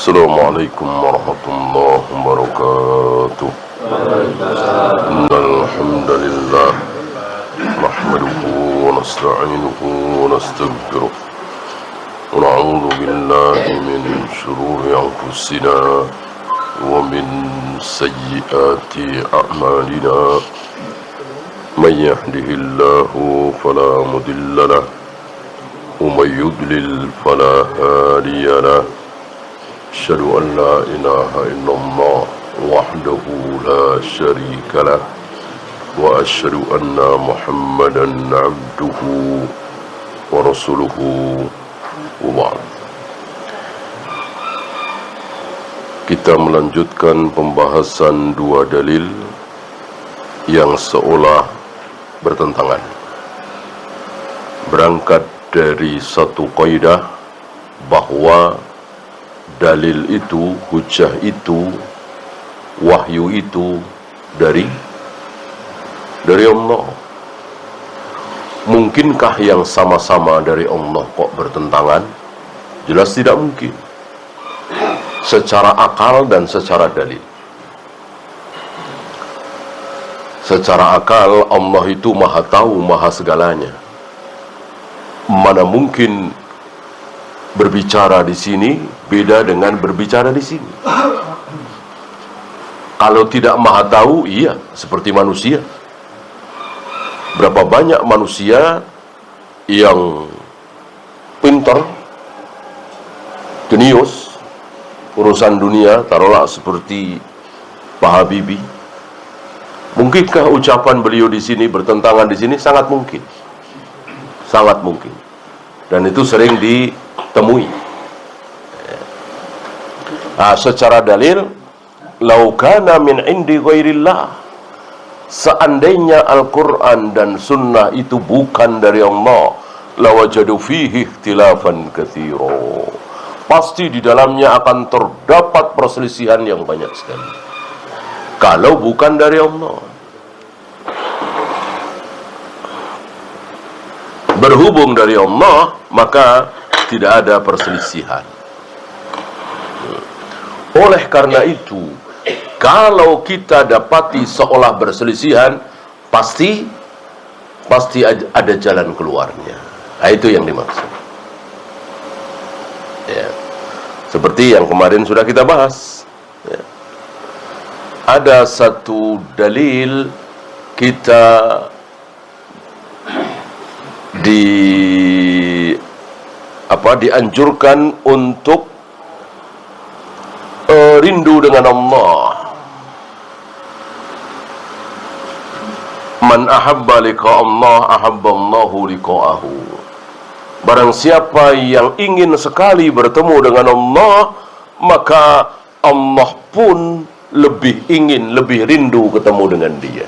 Assalamualaikum warahmatullahi wabarakatuh. Innal hamdalillah nahmaduhu wa nasta'inuhu wa nastaghfiruh wa na'udzu billahi min shururi anfusina wa min sayyiati a'malina. Man yahdihillahu fala mudilla lahu wa man yudlil fala hadiya lahu. Asyhadu an la ilaha illallah wahdahu la syarika lah wa asyhadu anna Muhammadan abduhu wa rasuluhu wa ba'd. Kita melanjutkan pembahasan dua dalil yang seolah bertentangan. Berangkat dari satu kaidah bahwa dalil itu, hujjah itu, wahyu itu dari Allah. Mungkinkah yang sama-sama dari Allah kok bertentangan? Jelas tidak mungkin. Secara akal dan secara dalil. Secara akal Allah itu maha tahu, maha segalanya. Mana mungkin berbicara di sini beda dengan berbicara di sini. Kalau tidak maha tahu, iya, seperti manusia. Berapa banyak manusia yang pintar, jenius, urusan dunia, taruhlah seperti Pak Habibie. Mungkinkah ucapan beliau di sini bertentangan di sini? Sangat mungkin. Sangat mungkin. Dan itu sering ditemui. Secara dalil, lau kana min indi ghairillah, seandainya Al-Quran dan Sunnah itu bukan dari Allah, lawajadu fihi ikhtilafan katsira, pasti di dalamnya akan terdapat perselisihan yang banyak sekali. Kalau bukan dari Allah, berhubung dari Allah, maka tidak ada perselisihan. Oleh karena itu, kalau kita dapati seolah berselisihan, pasti ada jalan keluarnya. Nah, itu yang dimaksud. Ya. Seperti yang kemarin sudah kita bahas. Ya. Ada satu dalil kita dianjurkan untuk rindu dengan Allah. Man ahabba liqa Allah ahabba Allahu liqa'ahu. Barang siapa yang ingin sekali bertemu dengan Allah, maka Allah pun lebih ingin, lebih rindu ketemu dengan dia.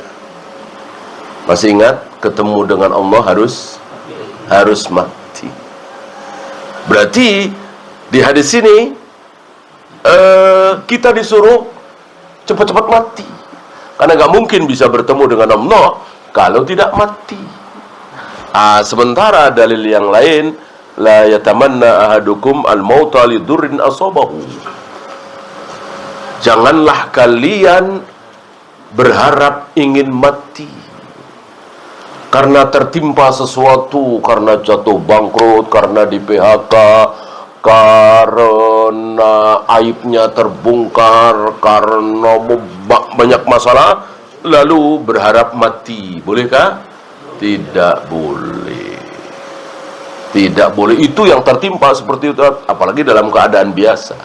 Masih ingat, ketemu dengan Allah harus mati. Berarti di hadis ini kita disuruh cepat-cepat mati, karena gak mungkin bisa bertemu dengan Allah kalau tidak mati. Sementara dalil yang lain, la yatamanna ahadukum al-mauta lidurrin asabahu, janganlah kalian berharap ingin mati karena tertimpa sesuatu, karena jatuh bangkrut, karena di PHK, karena aibnya terbongkar, karena banyak masalah, lalu berharap mati. Bolehkah? Tidak boleh. Tidak boleh. Itu yang tertimpa seperti itu, apalagi dalam keadaan biasa.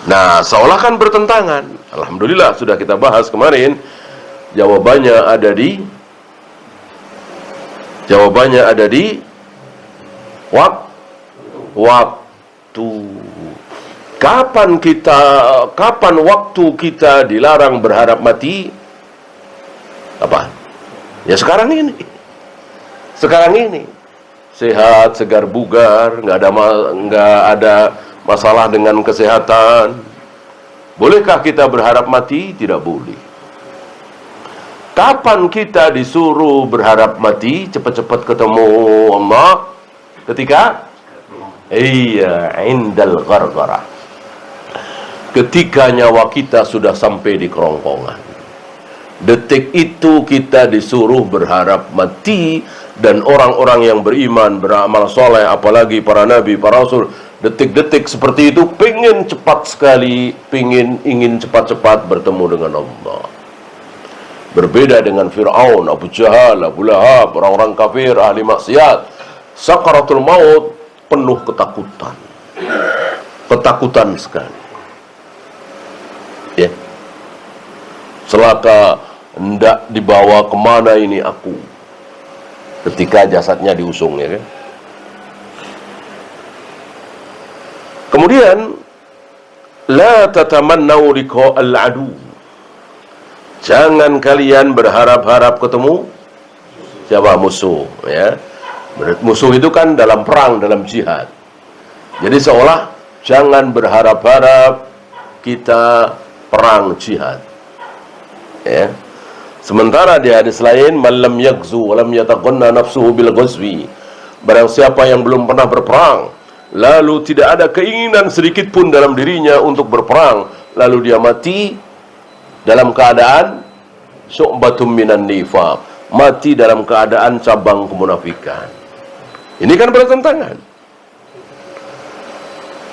Nah, seolah kan bertentangan. Alhamdulillah sudah kita bahas kemarin. Jawabannya ada di waktu. Kapan waktu kita dilarang berharap mati? Apa? Ya sekarang ini. Sekarang ini. Sehat, segar bugar, nggak ada masalah dengan kesehatan. Bolehkah kita berharap mati? Tidak boleh. Kapan kita disuruh berharap mati, cepat-cepat ketemu Allah? Ketika indal ghargharah, ketika nyawa kita sudah sampai di kerongkongan. Detik itu kita disuruh berharap mati, dan orang-orang yang beriman, beramal soleh, apalagi para nabi, para rasul, detik-detik seperti itu ingin cepat sekali, ingin cepat-cepat bertemu dengan Allah. Berbeda dengan Fir'aun, Abu Jahal, Abu Lahab, orang-orang kafir, ahli maksiat. Sakaratul maut penuh ketakutan. Ketakutan sekali. Ya. Celaka, hendak dibawa kemana ini aku? Ketika jasadnya diusung, ya kan? Kemudian, la tatamannau liqa'al adu. Jangan kalian berharap-harap ketemu siapa? Musuh, ya. Musuh itu kan dalam perang, dalam jihad. Jadi seolah jangan berharap-harap kita perang jihad, ya. Sementara di hadis lain, man lam yaghzu wa lam yataqanna nafsuhu bil ghazwi. Barang siapa yang belum pernah berperang, lalu tidak ada keinginan sedikit pun dalam dirinya untuk berperang, lalu dia mati dalam keadaan syu'batum minan nifaq, mati dalam keadaan cabang kemunafikan. Ini kan bertentangan.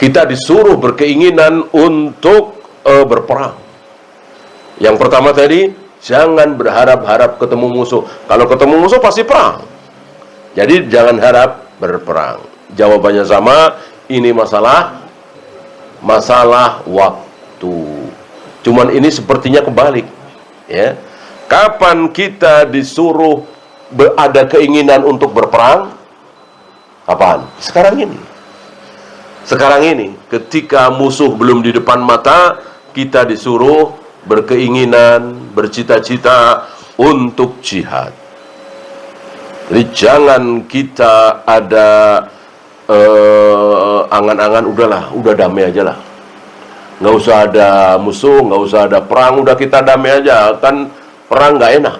Kita disuruh berkeinginan untuk berperang. Yang pertama tadi, jangan berharap-harap ketemu musuh. Kalau ketemu musuh pasti perang. Jadi jangan harap berperang. Jawabannya sama, ini masalah waktu. Cuman ini sepertinya kebalik, ya. Kapan kita disuruh ada keinginan untuk berperang? Kapan? Sekarang ini. Sekarang ini, ketika musuh belum di depan mata, kita disuruh berkeinginan, bercita-cita untuk jihad. Jadi jangan kita ada angan-angan, udah damai aja lah. Nggak usah ada musuh, nggak usah ada perang, udah kita damai aja. Kan perang nggak enak.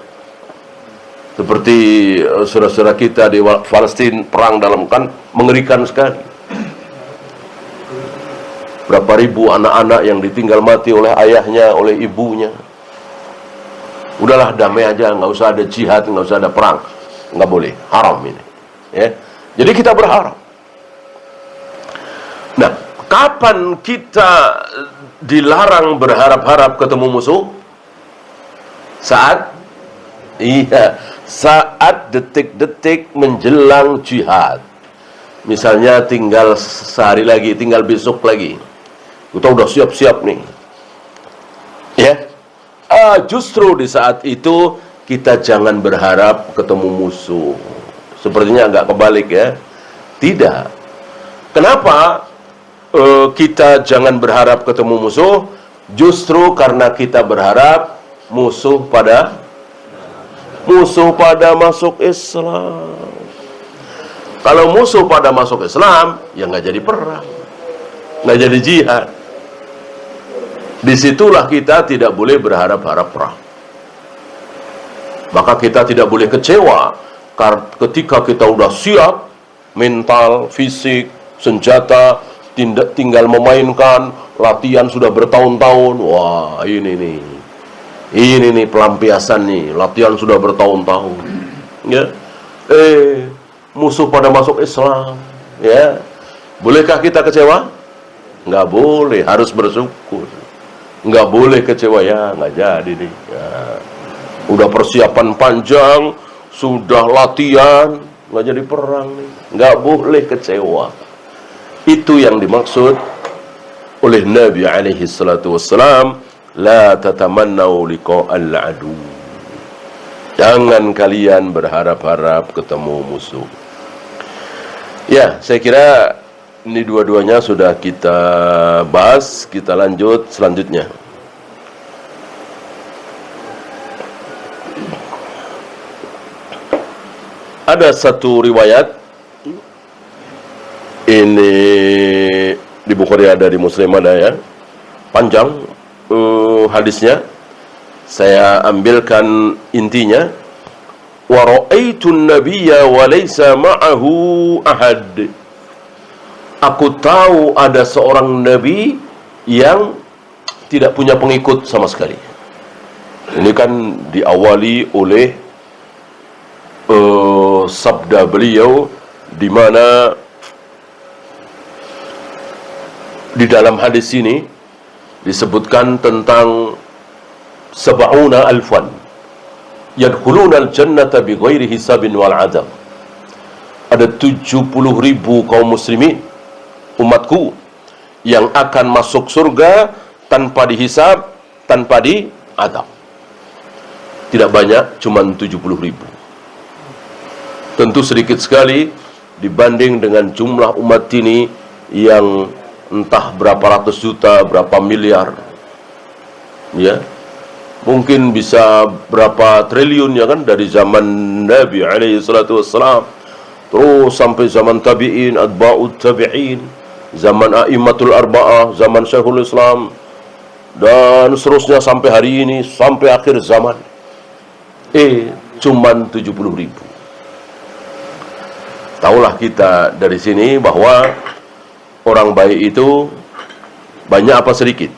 Seperti saudara-saudara kita di Palestina, perang dalam, kan mengerikan sekali. Berapa ribu anak-anak yang ditinggal mati oleh ayahnya, oleh ibunya. Udahlah damai aja, nggak usah ada jihad, nggak usah ada perang. Nggak boleh, haram ini, ya. Jadi kita berharap. Nah, kapan kita dilarang berharap-harap ketemu musuh? Saat detik-detik menjelang jihad. Misalnya tinggal sehari lagi, tinggal besok lagi. Kita udah siap-siap nih, ya. Justru di saat itu kita jangan berharap ketemu musuh. Sepertinya agak kebalik, ya. Tidak. Kenapa kita jangan berharap ketemu musuh? Justru karena kita berharap musuh pada masuk Islam. Kalau musuh pada masuk Islam, ya nggak jadi perang, nggak jadi jihad. Disitulah kita tidak boleh berharap-harap perang. Maka kita tidak boleh kecewa ketika kita udah siap, mental, fisik, senjata, tinggal memainkan, latihan sudah bertahun-tahun. Wah, ini nih pelampiasan nih, latihan sudah bertahun-tahun, ya. Musuh pada masuk Islam, ya. Bolehkah kita kecewa? Nggak boleh, harus bersyukur. Nggak boleh kecewa, ya nggak jadi nih, ya. Udah persiapan panjang, sudah latihan, nggak jadi perang nih. Nggak boleh kecewa. Itu yang dimaksud oleh Nabi alaihi salatu wassalam, la tatamannau liqa'al adu. Jangan kalian berharap-harap ketemu musuh. Ya, saya kira ini dua-duanya sudah kita bahas. Kita lanjut selanjutnya. Ada satu riwayat, ini di Bukhari ada, di Muslim ada, ya. Panjang hadisnya. Saya ambilkan intinya. Wa ra'aitun nabiyya wa laysa ma'ahu ahad. Aku tahu ada seorang nabi yang tidak punya pengikut sama sekali. Ini kan diawali oleh sabda beliau, di mana di dalam hadis ini disebutkan tentang sab'una alfan yadkhuluna al-jannata bighairi hisabin wal adab. Ada 70.000 kaum muslimin umatku yang akan masuk surga tanpa dihisab, tanpa diadab. Tidak banyak, cuma 70.000. Tentu sedikit sekali dibanding dengan jumlah umat ini yang entah berapa ratus juta, berapa miliar, ya, mungkin bisa berapa triliun, ya kan, dari zaman Nabi alaihi salatu wassalam terus sampai zaman tabi'in, atba'ut tabi'in, zaman a'immatul arba'ah, zaman Syekhul Islam, dan seterusnya sampai hari ini, sampai akhir zaman. Cuman 70.000. Taulah kita dari sini bahwa orang baik itu banyak apa sedikit?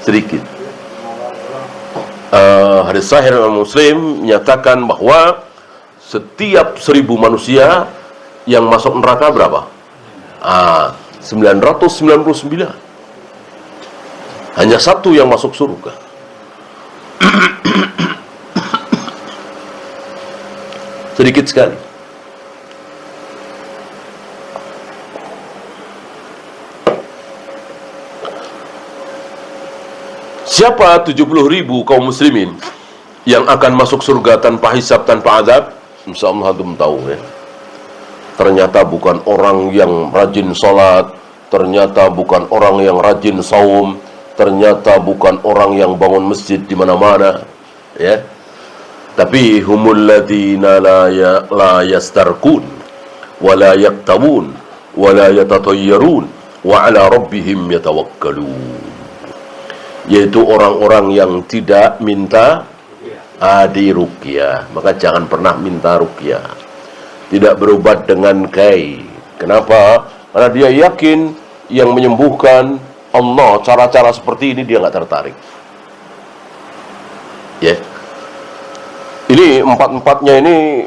Sedikit. Hadis sahih Muslim menyatakan bahwa setiap 1.000 manusia yang masuk neraka berapa? 999. Hanya satu yang masuk surga. Sedikit sekali. Siapa 70.000 kaum muslimin yang akan masuk surga tanpa hisab, tanpa azab? Insyaallah antum tahu, ya. Ternyata bukan orang yang rajin salat, ternyata bukan orang yang rajin saum, ternyata bukan orang yang bangun masjid di mana-mana, ya. Tapi humul ladzina la yastarqun wa la yaktawun wa la yatatayyarun wa ala rabbihim yatawakkalun. Yaitu orang-orang yang tidak minta diruqyah. Maka jangan pernah minta ruqyah. Tidak berobat dengan kai. Kenapa? Karena dia yakin yang menyembuhkan Allah. Cara-cara seperti ini dia nggak tertarik. Ya. Ini empat-empatnya ini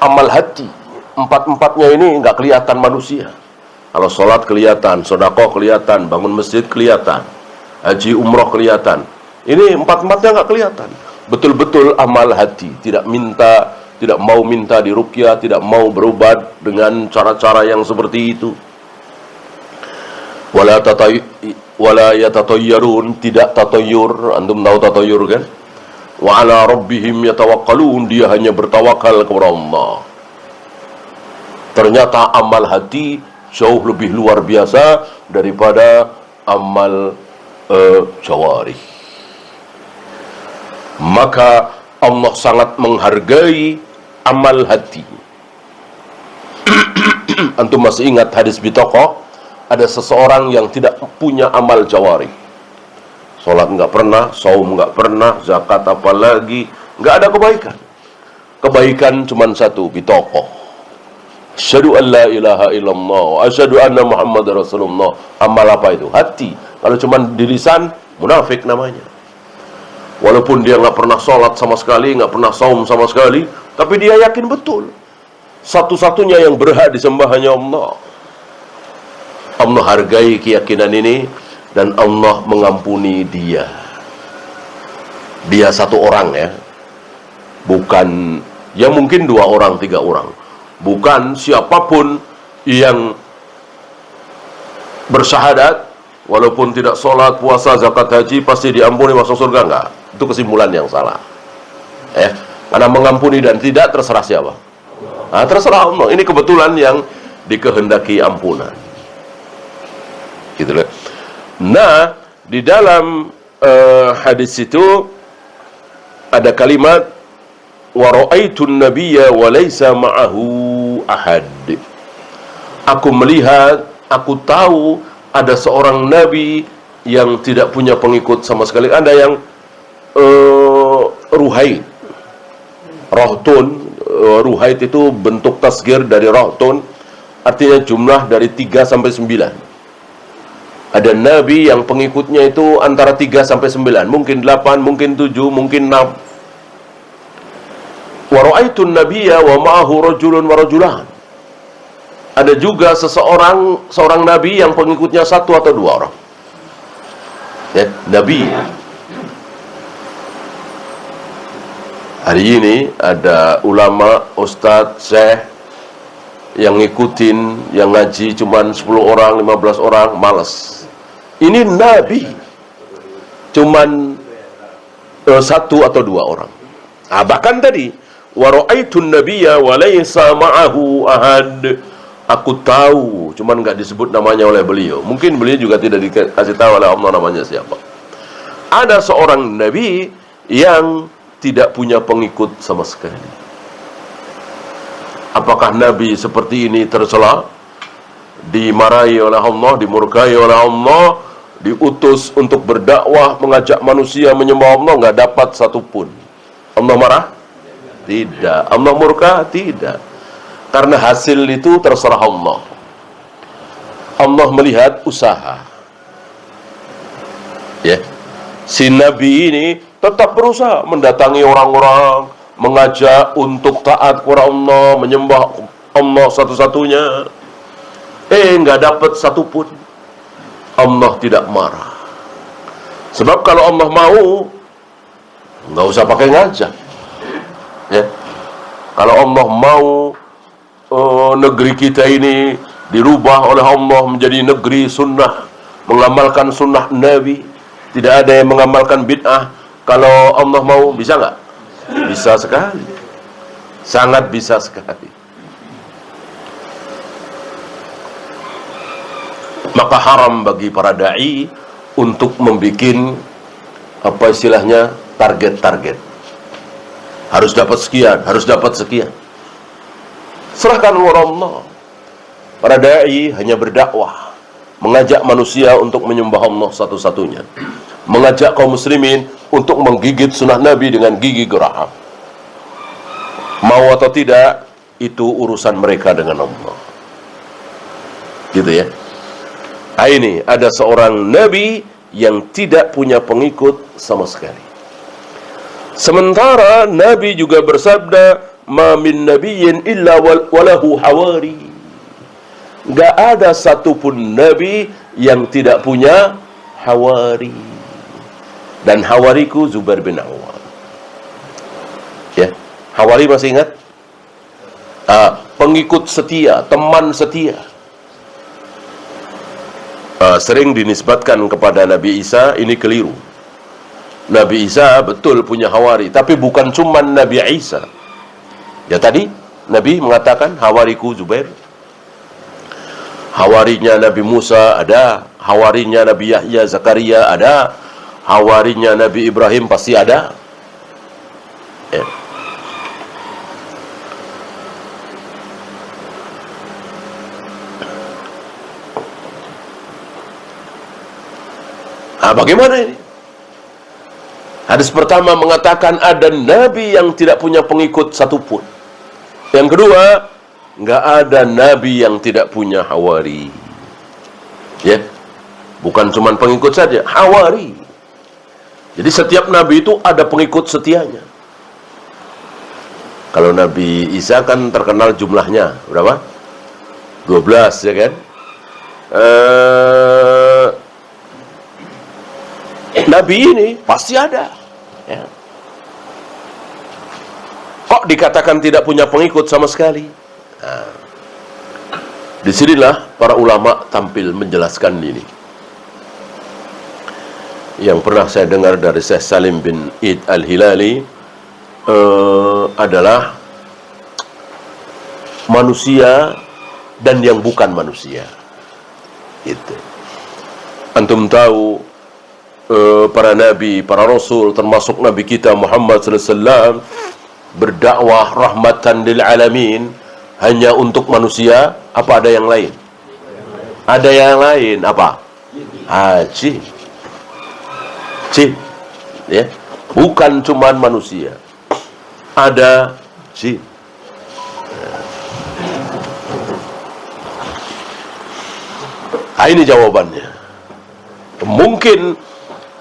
amal hati. Empat-empatnya ini nggak kelihatan manusia. Kalau sholat kelihatan, sedekah kelihatan, bangun masjid kelihatan, haji umroh kelihatan. Ini empat-empatnya nggak kelihatan. Betul-betul amal hati. Tidak mau minta diruqyah, tidak mau berobat dengan cara-cara yang seperti itu. Wala yatatayyarun, tidak tatayyur. Antum tahu tatayyur kan? Wa ala rabbihim yatawakkalun, dia hanya bertawakal kepada Allah. Ternyata amal hati jauh lebih luar biasa daripada amal jawarih. Maka Allah sangat menghargai amal hati. Antum masih ingat hadis Bitaqah? Ada seseorang yang tidak punya amal jawarih. Sholat nggak pernah, saum nggak pernah, zakat apalagi, nggak ada kebaikan. Kebaikan cuma satu, bitaqah. Asyhadu an la ilaha illallah, asyhadu anna Muhammad Rasulullah. Amal apa itu? Hati. Kalau cuma di lisan, munafik namanya. Walaupun dia nggak pernah sholat sama sekali, nggak pernah saum sama sekali, tapi dia yakin betul satu-satunya yang berhak disembah hanya Allah. Allah hargai keyakinan ini. Dan Allah mengampuni dia. Dia satu orang, ya. Bukan, ya mungkin 2 orang, 3 orang. Bukan siapapun yang bersyahadat, walaupun tidak sholat, puasa, zakat, haji, pasti diampuni masuk surga. Enggak. Itu kesimpulan yang salah. Karena mengampuni dan tidak terserah siapa? Terserah Allah. Ini kebetulan yang dikehendaki ampunan. Gitu loh. Nah, di dalam hadis itu ada kalimat wa ra'aitun nabiyya wa laisa ma'ahu ahad. Aku melihat, aku tahu ada seorang nabi yang tidak punya pengikut sama sekali. Ada yang ruhaid. Rahtun, ruhaid itu bentuk tasgir dari rahtun, artinya jumlah dari 3 sampai 9. Ada nabi yang pengikutnya itu antara 3 sampai 9, mungkin 8, mungkin 7, mungkin 6. Wa ra'aitun nabiyya wa ma'ahu rajulun wa rajulan. Ada juga seorang nabi yang pengikutnya 1 atau 2 orang. Ya, nabi. Hari ini ada ulama, ustadz, syekh yang ngikutin, yang ngaji cuman 10 orang, 15 orang, malas. Ini nabi cuman 1 atau 2 orang. Bahkan tadi wa ra'aitun nabiyya wa laysa ma'ahu ahad. Aku tahu, cuman nggak disebut namanya oleh beliau. Mungkin beliau juga tidak dikasih tahu oleh Allah namanya siapa. Ada seorang nabi yang tidak punya pengikut sama sekali. Apakah nabi seperti ini tercela? Dimarahi oleh Allah, dimurkai oleh Allah, diutus untuk berdakwah, mengajak manusia menyembah Allah, nggak dapat satupun. Allah marah? Tidak. Allah murka? Tidak. Karena hasil itu terserah Allah. Allah melihat usaha. Ya. Si nabi ini tetap berusaha mendatangi orang-orang, mengajak untuk taat kepada Allah, menyembah Allah satu-satunya. Nggak dapat satupun. Allah tidak marah. Sebab kalau Allah mau, nggak usah pakai ngajak. Ya. Kalau Allah mau negeri kita ini dirubah oleh Allah menjadi negeri sunnah, mengamalkan sunnah Nabi, tidak ada yang mengamalkan bid'ah. Kalau Allah mau, bisa nggak? Bisa sekali, sangat bisa sekali. Maka haram bagi para dai untuk membuat apa istilahnya target-target. Harus dapat sekian, harus dapat sekian. Serahkan kepada Allah. Para dai hanya berdakwah, mengajak manusia untuk menyembah Allah satu-satunya, mengajak kaum muslimin untuk menggigit sunnah Nabi dengan gigi geraham. Mau atau tidak, itu urusan mereka dengan Allah. Gitu ya. Ini ada seorang nabi yang tidak punya pengikut sama sekali. Sementara Nabi juga bersabda, "Ma min nabiyyin illa walahu hawari." Gak ada satupun nabi yang tidak punya hawari. Dan hawariku Zubair bin Awwam. Ya, hawari masih ingat? Pengikut setia, teman setia. Sering dinisbatkan kepada Nabi Isa, ini keliru. Nabi Isa betul punya hawari, tapi bukan cuma Nabi Isa. Ya tadi Nabi mengatakan hawariku Zubair. Hawarinya Nabi Musa ada, hawarinya Nabi Yahya, Zakaria ada, hawarinya Nabi Ibrahim pasti ada. Ya. Bagaimana ini? Hadis pertama mengatakan ada nabi yang tidak punya pengikut satupun. Yang kedua, nggak ada nabi yang tidak punya hawari. Ya, bukan cuma pengikut saja, hawari. Jadi setiap nabi itu ada pengikut setianya. Kalau Nabi Isa kan terkenal jumlahnya berapa? 12 ya kan? Nabi ini pasti ada. Ya. Kok dikatakan tidak punya pengikut sama sekali? Nah, disinilah para ulama tampil menjelaskan ini. Yang pernah saya dengar dari Syekh Salim bin Id Al-Hilali adalah manusia dan yang bukan manusia. Itu. Antum tahu para nabi, para rasul, termasuk nabi kita Muhammad sallallahu alaihi wasallam berdakwah rahmatan lil alamin hanya untuk manusia. Apa ada yang lain? Ada yang lain apa? Jin. Jin. Ya. Bukan cuma manusia. Ada jin. Ini jawabannya. Mungkin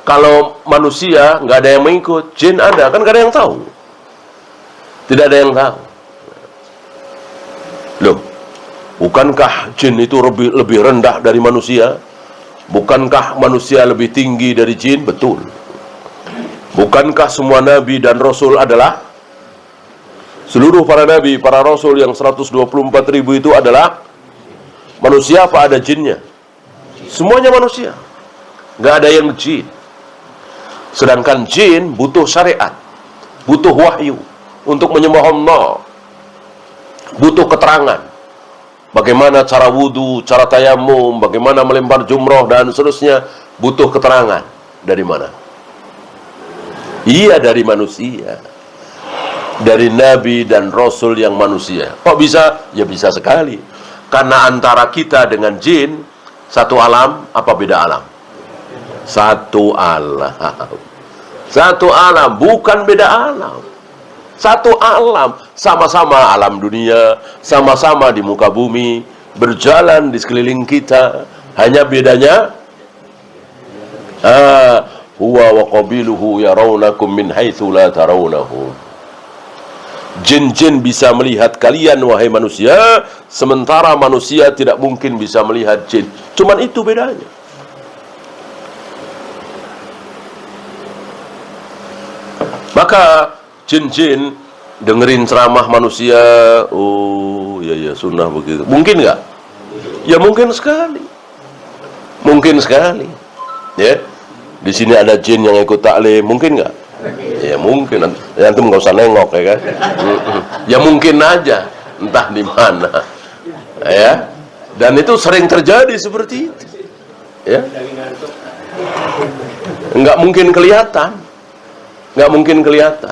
kalau manusia nggak ada yang mengikut, jin ada, kan nggak ada yang tahu. Tidak ada yang tahu. Loh, bukankah jin itu lebih rendah dari manusia? Bukankah manusia lebih tinggi dari jin? Betul. Bukankah semua nabi dan rasul adalah, seluruh para nabi, para rasul yang 124.000 itu adalah manusia apa ada jinnya? Semuanya manusia. Nggak ada yang jin. Sedangkan jin butuh syariat, butuh wahyu untuk menyembah Allah, butuh keterangan. Bagaimana cara wudhu, cara tayamum, bagaimana melempar jumroh dan seterusnya, butuh keterangan. Dari mana? Iya, dari manusia. Dari nabi dan rasul yang manusia. Kok bisa? Ya bisa sekali. Karena antara kita dengan jin satu alam, apa beda alam? Satu alam. Satu alam, bukan beda alam. Satu alam, sama-sama alam dunia, sama-sama di muka bumi, berjalan di sekeliling kita. Hanya bedanya, huwa wa qabiluhu yarawnakum min haitsu la tarawnahum. Jin-jin bisa melihat kalian, wahai manusia, sementara manusia tidak mungkin bisa melihat jin. Cuman itu bedanya. Maka jin-jin dengerin ceramah manusia, oh ya sunnah begitu. Mungkin nggak? Ya mungkin sekali. Mungkin sekali. Ya. Di sini ada jin yang ikut taklim, mungkin nggak? Ya mungkin. Antum nggak usah nengok ya kan? Ya mungkin aja, entah di mana. Ya. Dan itu sering terjadi seperti itu. Ya. Nggak mungkin kelihatan. Nggak mungkin kelihatan.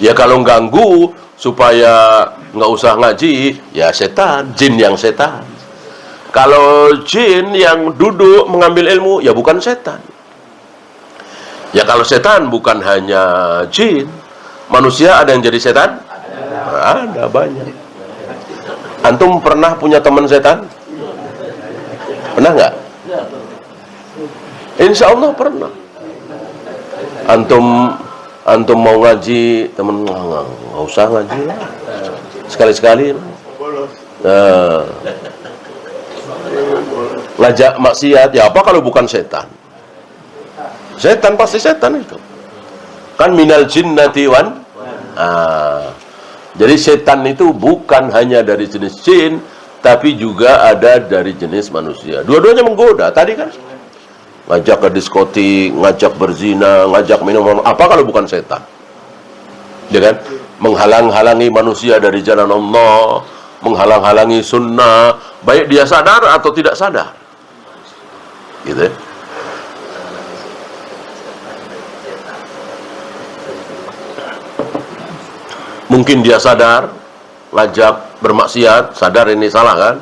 Ya kalau ganggu supaya nggak usah ngaji, ya setan, jin yang setan. Kalau jin yang duduk mengambil ilmu, ya bukan setan. Ya kalau setan bukan hanya jin, manusia ada yang jadi setan? Ada banyak. Antum pernah punya teman setan? Pernah nggak? Insya Allah pernah. Antum mau ngaji, temen nggak usah ngaji lah. Sekali-sekali ngajak maksiat, ya apa kalau bukan setan? Setan pasti setan itu. Kan minal jinnati wan. Jadi setan itu bukan hanya dari jenis jin, tapi juga ada dari jenis manusia. Dua-duanya menggoda. Tadi kan ngajak ke diskotik, ngajak berzina, ngajak minum, apa kalau bukan setan? Ya kan? Menghalang-halangi manusia dari jalan Allah, menghalang-halangi sunnah, baik dia sadar atau tidak sadar. Gitu ya. Mungkin dia sadar, ngajak bermaksiat, sadar ini salah kan?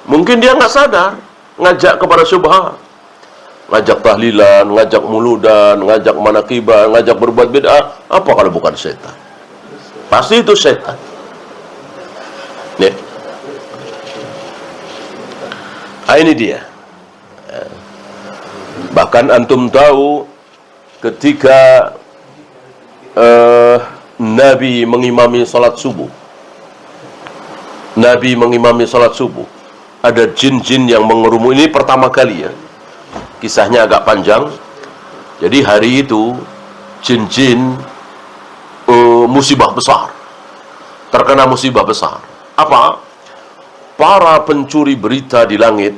Mungkin dia nggak sadar, ngajak kepada syubhat, ngajak tahlilan, ngajak muludan, ngajak manakiban, ngajak berbuat bid'ah, apa kalau bukan setan? Pasti itu setan. Nih. Ini dia. Bahkan antum tahu ketika Nabi mengimami salat subuh. Nabi mengimami salat subuh. Ada jin-jin yang mengerumun. Ini pertama kali ya. Kisahnya agak panjang. Jadi hari itu jin-jin musibah besar. Terkena musibah besar. Apa? Para pencuri berita di langit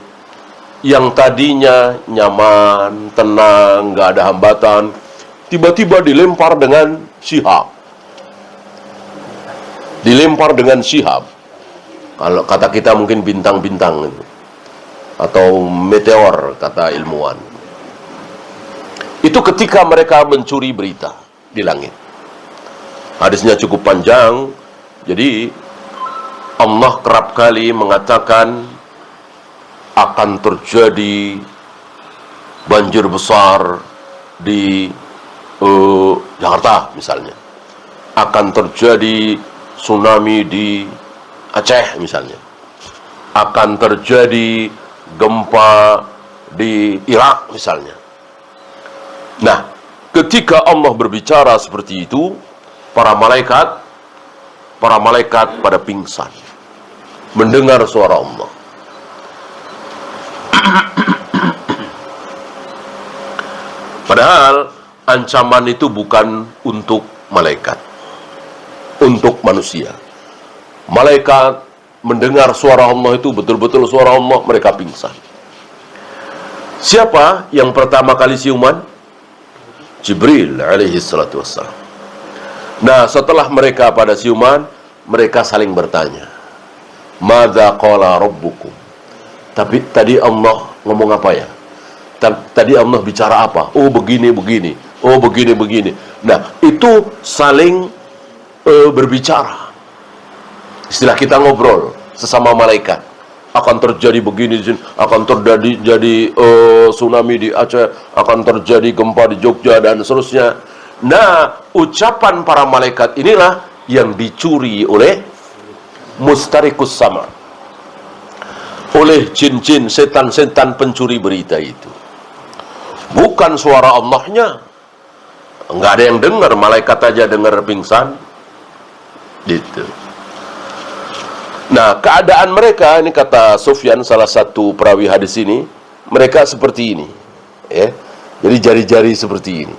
yang tadinya nyaman, tenang, nggak ada hambatan, tiba-tiba dilempar dengan syihab. Dilempar dengan syihab. Kalau kata kita mungkin bintang-bintang itu. Atau meteor, kata ilmuwan. Itu ketika mereka mencuri berita di langit. Hadisnya cukup panjang. Jadi Allah kerap kali mengatakan akan terjadi banjir besar di Jakarta misalnya. Akan terjadi tsunami di Aceh misalnya. Akan terjadi gempa di Irak misalnya. Nah, ketika Allah berbicara seperti itu, para malaikat pada pingsan mendengar suara Allah. Padahal ancaman itu bukan untuk malaikat, untuk manusia. Malaikat mendengar suara Allah itu betul-betul suara Allah, mereka pingsan. Siapa yang pertama kali siuman? Jibril alaihi salatu wassalam. Nah, setelah mereka pada siuman, mereka saling bertanya, "Madza qala rabbukum?" Tapi tadi Allah ngomong apa ya? Tadi Allah bicara apa? Oh begini. Oh begini. Nah, itu saling berbicara. Istilah kita ngobrol sesama malaikat. Akan terjadi begini, akan terjadi tsunami di Aceh, akan terjadi gempa di Jogja, dan seterusnya. Nah, ucapan para malaikat inilah yang dicuri oleh mustarikus sama, oleh jin-jin, setan-setan pencuri berita itu. Bukan suara Allahnya. Nggak ada yang dengar, malaikat aja dengar pingsan. Gitu. Nah, keadaan mereka, ini kata Sufyan, salah satu perawi hadis ini, mereka seperti ini. Ya. Jadi jari-jari seperti ini.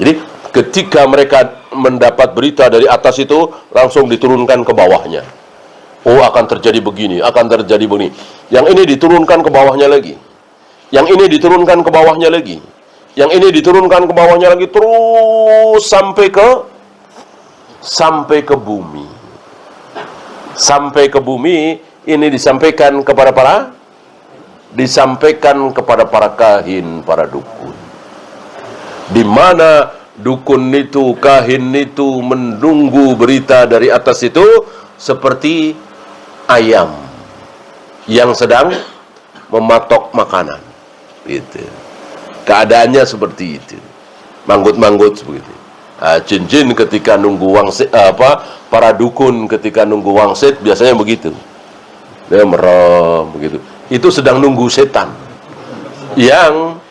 Jadi ketika mereka mendapat berita dari atas itu, langsung diturunkan ke bawahnya. Oh, akan terjadi begini, akan terjadi begini. Yang ini diturunkan ke bawahnya lagi. Yang ini diturunkan ke bawahnya lagi. Yang ini diturunkan ke bawahnya lagi, terus sampai ke bumi. Sampai ke bumi, ini disampaikan kepada para kahin, para dukun. Di mana dukun itu, kahin itu menunggu berita dari atas itu seperti ayam yang sedang mematok makanan. Gitu. Keadaannya seperti itu. Manggut-manggut seperti itu. Jin-jin ketika nunggu wangsit, para dukun ketika nunggu wangsit biasanya begitu. Dia merem begitu. Itu sedang nunggu setan yang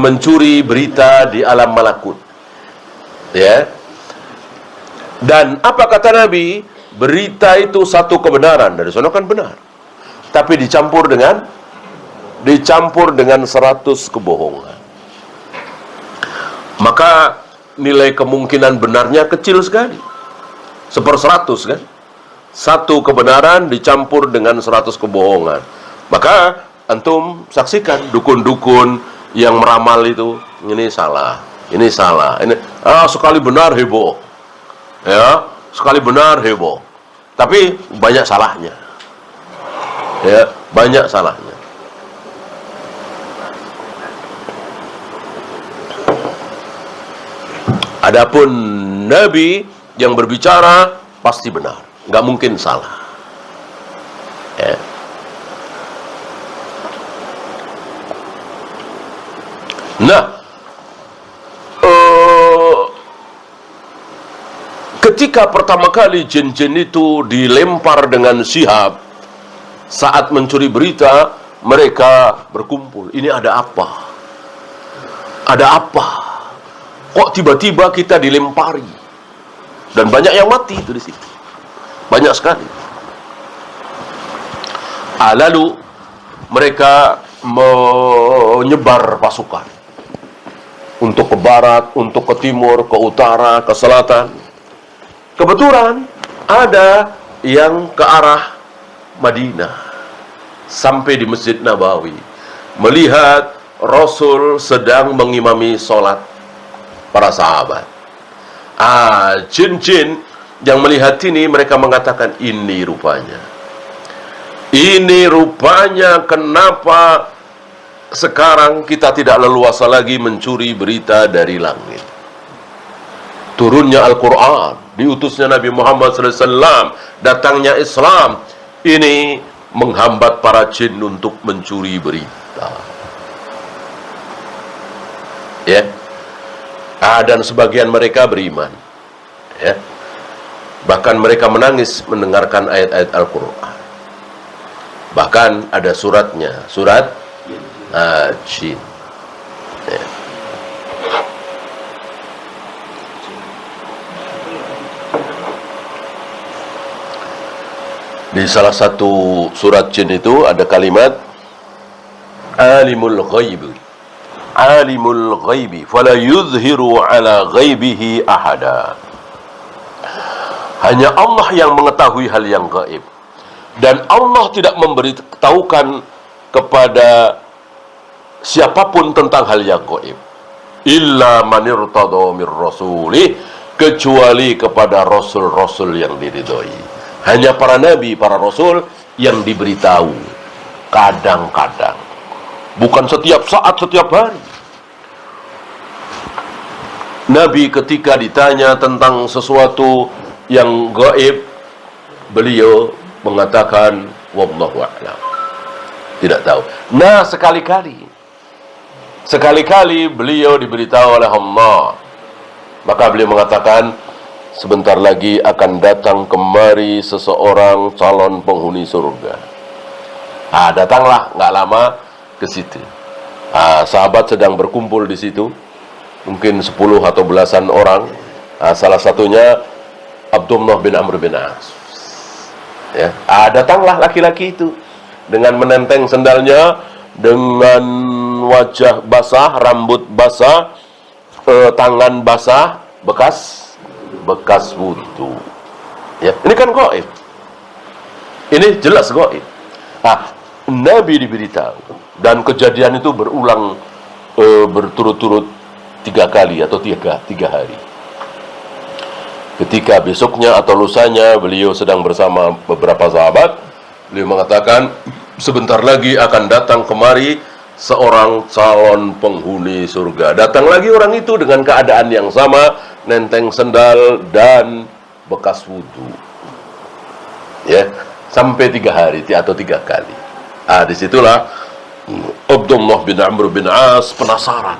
mencuri berita di alam malakut. Ya. Dan apa kata Nabi? Berita itu satu kebenaran, dari sana kan benar. Tapi dicampur dengan 100 kebohongan. Maka nilai kemungkinan benarnya kecil sekali. 1/100 kan? Satu kebenaran dicampur dengan 100 kebohongan. Maka antum saksikan dukun-dukun yang meramal itu, ini salah, ini sekali benar heboh. Ya, sekali benar heboh. Tapi banyak salahnya. Ya, banyak salahnya. Adapun Nabi yang berbicara pasti benar, nggak mungkin salah. Ya. Nah, ketika pertama kali jin-jin itu dilempar dengan sihab saat mencuri berita, mereka berkumpul. Ini ada apa? Ada apa? Kok tiba-tiba kita dilempari? Dan banyak yang mati itu di situ. Banyak sekali. Lalu mereka menyebar pasukan. Untuk ke barat, untuk ke timur, ke utara, ke selatan. Kebetulan ada yang ke arah Madinah. Sampai di Masjid Nabawi. Melihat Rasul sedang mengimami sholat para sahabat. Jin-jin yang melihat ini, mereka mengatakan, ini rupanya kenapa sekarang kita tidak leluasa lagi mencuri berita dari langit. Turunnya Al-Quran, diutusnya Nabi Muhammad SAW, datangnya Islam, ini menghambat para jin untuk mencuri berita. Ya. Dan sebagian mereka beriman. Ya. Bahkan mereka menangis mendengarkan ayat-ayat Al-Quran. Bahkan ada suratnya, surat Jin. Ya. Di salah satu surat jin itu ada kalimat alimul ghaibi. Alimul ghaibi fala yuzhiru ala ghaibihi ahada. Hanya Allah yang mengetahui hal yang gaib, dan Allah tidak memberitahukan kepada siapapun tentang hal yang gaib illa man irtada mir rasulih, kecuali kepada rasul-rasul yang diridhoi. Hanya para nabi, para rasul yang diberitahu kadang-kadang, bukan setiap saat, setiap hari. Nabi ketika ditanya tentang sesuatu yang gaib, beliau mengatakan wallahu a'lam, tidak tahu. Nah, sekali-kali beliau diberitahu oleh Allah, maka beliau mengatakan sebentar lagi akan datang kemari seseorang calon penghuni surga. Datanglah nggak lama ke situ. Sahabat sedang berkumpul di situ, mungkin 10 atau belasan orang. Salah satunya Abdullah bin Amr bin As. Ya. Datanglah laki-laki itu dengan menenteng sendalnya, dengan wajah basah, rambut basah, tangan basah, bekas wudu. Ya, ini kan gaib. Ini jelas gaib. Nabi diberitahu, dan kejadian itu berulang berturut-turut 3 kali atau 3 hari. Ketika besoknya atau lusanya beliau sedang bersama beberapa sahabat, beliau mengatakan sebentar lagi akan datang kemari seorang calon penghuni surga. Datang lagi orang itu dengan keadaan yang sama, nenteng sendal dan bekas wudu. Ya, sampai 3 hari atau 3 kali. Disitulah Abdullah bin Amr bin As penasaran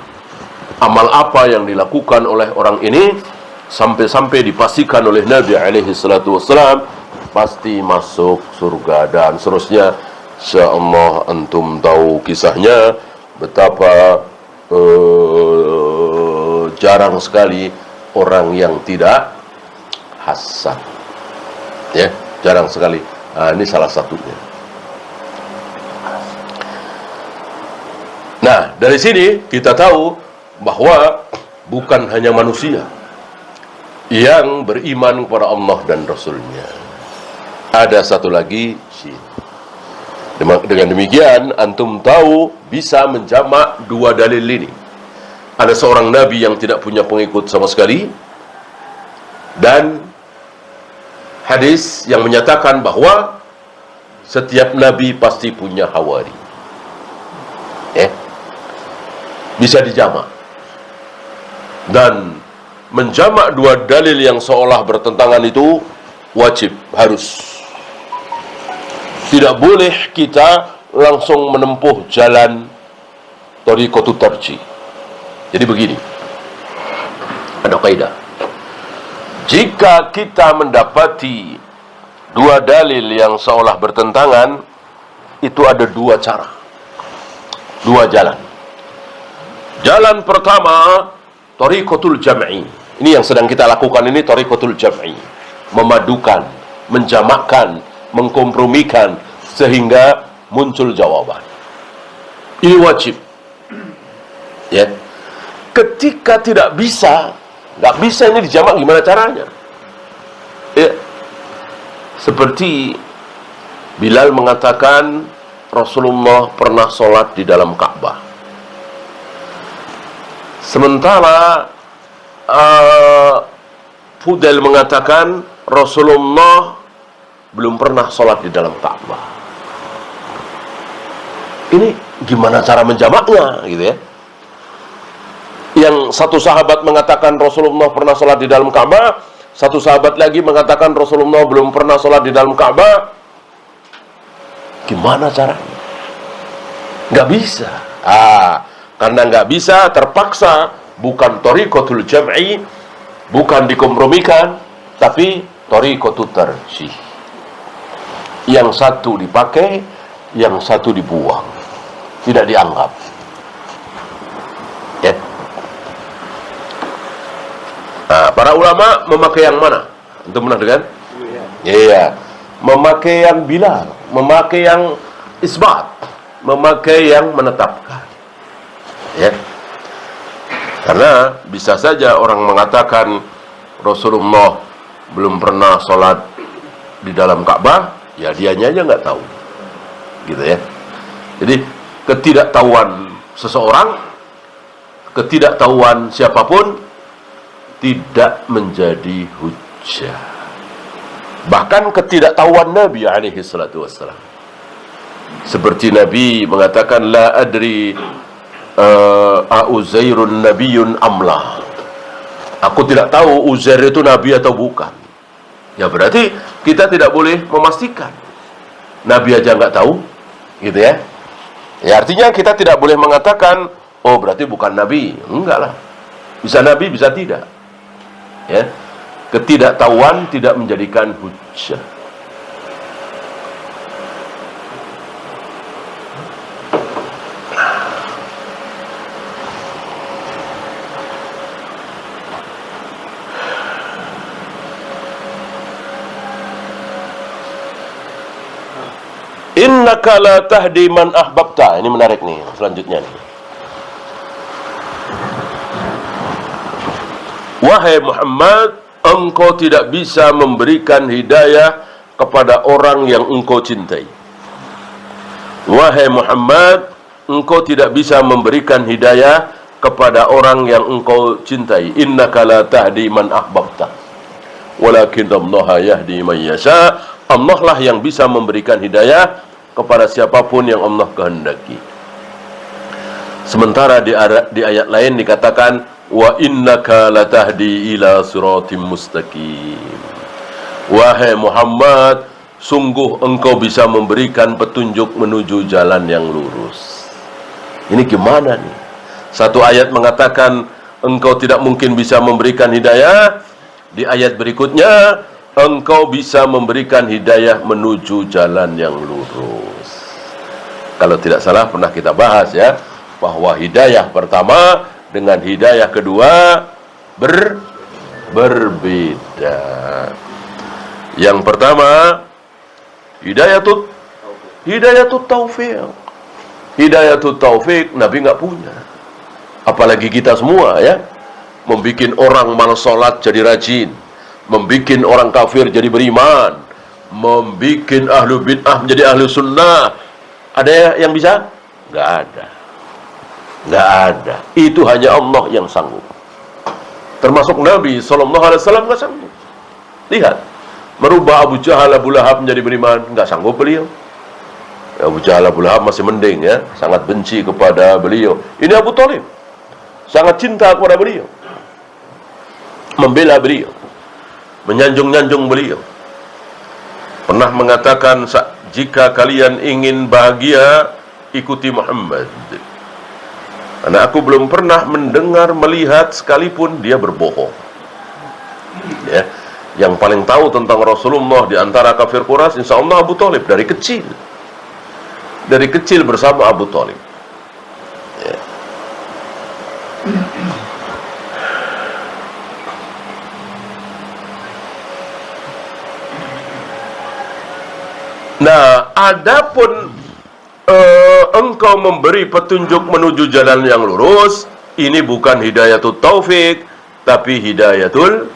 amal apa yang dilakukan oleh orang ini, sampai dipastikan oleh Nabi alaihi salatu wassalam pasti masuk surga, dan seterusnya. Insyaallah antum tahu kisahnya, betapa jarang sekali orang yang tidak hasan. Ya, jarang sekali. Ini salah satunya. Nah, dari sini kita tahu bahwa bukan hanya manusia yang beriman kepada Allah dan Rasulnya. Ada satu lagi jin. Dengan demikian, antum tahu bisa menjamak 2 dalil ini. Ada seorang nabi yang tidak punya pengikut sama sekali, dan hadis yang menyatakan bahwa setiap nabi pasti punya hawari. Bisa dijamak. Dan menjamak 2 dalil yang seolah bertentangan itu wajib, harus. Tidak boleh kita langsung menempuh jalan thariqatut tarjih. Jadi begini, ada kaidah. Jika kita mendapati 2 dalil yang seolah bertentangan, itu ada 2 cara, 2 jalan. Jalan pertama, thariqatul jam'i. Ini yang sedang kita lakukan ini, thariqatul jam'i. Memadukan, menjamakkan, mengkompromikan sehingga muncul jawaban. Ini wajib. Ya. Ketika nggak bisa ini dijamak, gimana caranya? Ya. Seperti Bilal mengatakan Rasulullah pernah sholat di dalam Ka'bah. Sementara Fudail mengatakan Rasulullah belum pernah sholat di dalam Ka'bah. Ini gimana cara menjamaknya, gitu ya? Yang satu sahabat mengatakan Rasulullah pernah sholat di dalam Ka'bah, satu sahabat lagi mengatakan Rasulullah belum pernah sholat di dalam Ka'bah. Gimana caranya? Nggak bisa. Karena nggak bisa, terpaksa, bukan thariqatul jam'i, bukan dikompromikan, tapi thariqatut tarjih. Yang satu dipakai, yang satu dibuang. tidak dianggap. Ya. Nah, para ulama memakai yang mana? Untuk pernah dengar? Iya. Memakai yang bilal, memakai yang isbat, memakai yang menetapkan. Ya. Karena bisa saja orang mengatakan Rasulullah belum pernah sholat di dalam Ka'bah, ya dianya aja nggak tahu, gitu ya. Jadi ketidaktahuan seseorang, ketidaktahuan siapapun tidak menjadi hujjah. Bahkan ketidaktahuan Nabi alaihi salatu wassalam, seperti Nabi mengatakan la adri Uzairun nabiyyun amlah. Aku tidak tahu Uzair itu nabi atau bukan. Ya berarti kita tidak boleh memastikan. Nabi aja nggak tahu, gitu ya. Ya artinya kita tidak boleh mengatakan, oh berarti bukan nabi. Enggak lah. Bisa nabi, bisa tidak. Ya. Ketidaktahuan tidak menjadikan hujjah. Innaka la tahdi man ahbabta. Ini menarik nih, selanjutnya nih. Wahai Muhammad, engkau tidak bisa memberikan hidayah kepada orang yang engkau cintai. Wahai Muhammad, engkau tidak bisa memberikan hidayah kepada orang yang engkau cintai. Innaka la tahdi man ahbabta, walakin Allah yahdi man yasha. Allah lah yang bisa memberikan hidayah kepada siapapun yang Allah kehendaki. Sementara di ayat lain dikatakan wa innaka latahdi ila siratim mustaqim. Wahai Muhammad, sungguh engkau bisa memberikan petunjuk menuju jalan yang lurus. Ini gimana nih? Satu ayat mengatakan engkau tidak mungkin bisa memberikan hidayah, di ayat berikutnya engkau bisa memberikan hidayah menuju jalan yang lurus. Kalau tidak salah pernah kita bahas ya, bahwa hidayah pertama dengan hidayah kedua berbeda. Yang pertama hidayatut taufik. Hidayatut taufik Nabi nggak punya. Apalagi kita semua ya, membikin orang malas sholat jadi rajin, membikin orang kafir jadi beriman, membikin ahlu bid'ah menjadi ahlu sunnah. Ada yang bisa? Nggak ada. Nggak ada. Itu hanya Allah yang sanggup. Termasuk Nabi SAW nggak sanggup. Lihat, merubah Abu Jahal, Abu Lahab menjadi beriman, nggak sanggup beliau. Abu Jahal, Abu Lahab masih mending ya, sangat benci kepada beliau. Ini Abu Thalib, sangat cinta kepada beliau, membela beliau, menyanjung-nyanjung beliau. Pernah mengatakan, jika kalian ingin bahagia, ikuti Muhammad. Karena aku belum pernah mendengar, melihat sekalipun dia berbohong. Ya, yang paling tahu tentang Rasulullah di antara kafir Quraisy, insya Allah Abu Thalib dari kecil. Dari kecil bersama Abu Thalib. Ya. Nah, adapun engkau memberi petunjuk menuju jalan yang lurus, ini bukan hidayatul taufik, tapi hidayatul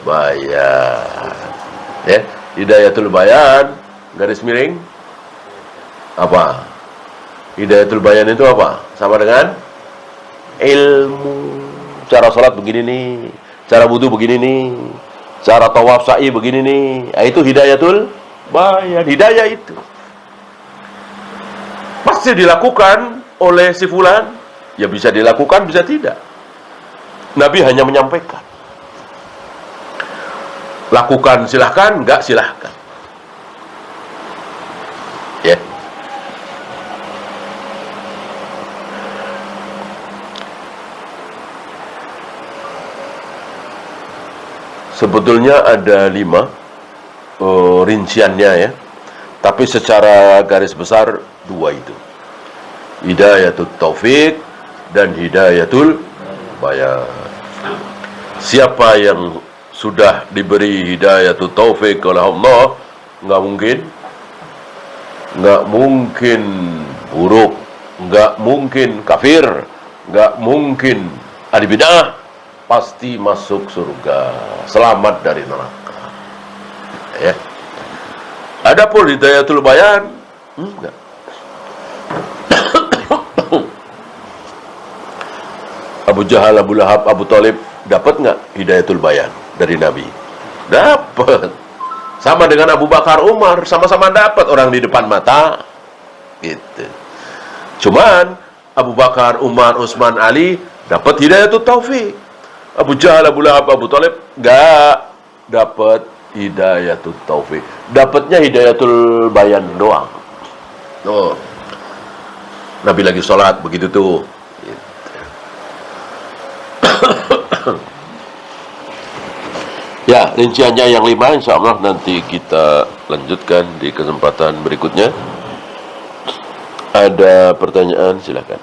bayan. Ya, hidayatul bayan, garis miring apa? Hidayatul bayan itu apa? Sama dengan ilmu. Cara sholat begini nih, cara wudu begini nih, cara tawaf sa'i begini nih. Nah, itu hidayatul bayan. Hidayah itu pasti dilakukan oleh si fulan, ya bisa dilakukan, bisa tidak. Nabi hanya menyampaikan. Lakukan silahkan, enggak silahkan. Ya. Sebetulnya ada 5 rinciannya ya. Tapi secara garis besar 2 itu. hidayatul taufik dan hidayatul bayan. Siapa yang sudah diberi hidayatul taufik oleh Allah, nggak mungkin buruk, nggak mungkin kafir, nggak mungkin ahli bid'ah, pasti masuk surga, selamat dari neraka. Ya. Adapun hidayatul bayan, enggak. Abu Jahal, Abu Lahab, Abu Talib dapat nggak hidayatul bayan dari Nabi? Dapat. Sama dengan Abu Bakar, Umar, sama-sama dapat orang di depan mata. Gitu. Cuman Abu Bakar, Umar, Utsman, Ali dapat hidayatul taufik. Abu Jahal, Abu Lahab, Abu Talib nggak dapat hidayatul taufik. Dapatnya hidayatul bayan doang. Tuh. Nabi lagi sholat begitu tuh. Ya, rinciannya yang 5 insya Allah nanti kita lanjutkan di kesempatan berikutnya. Ada pertanyaan, silakan.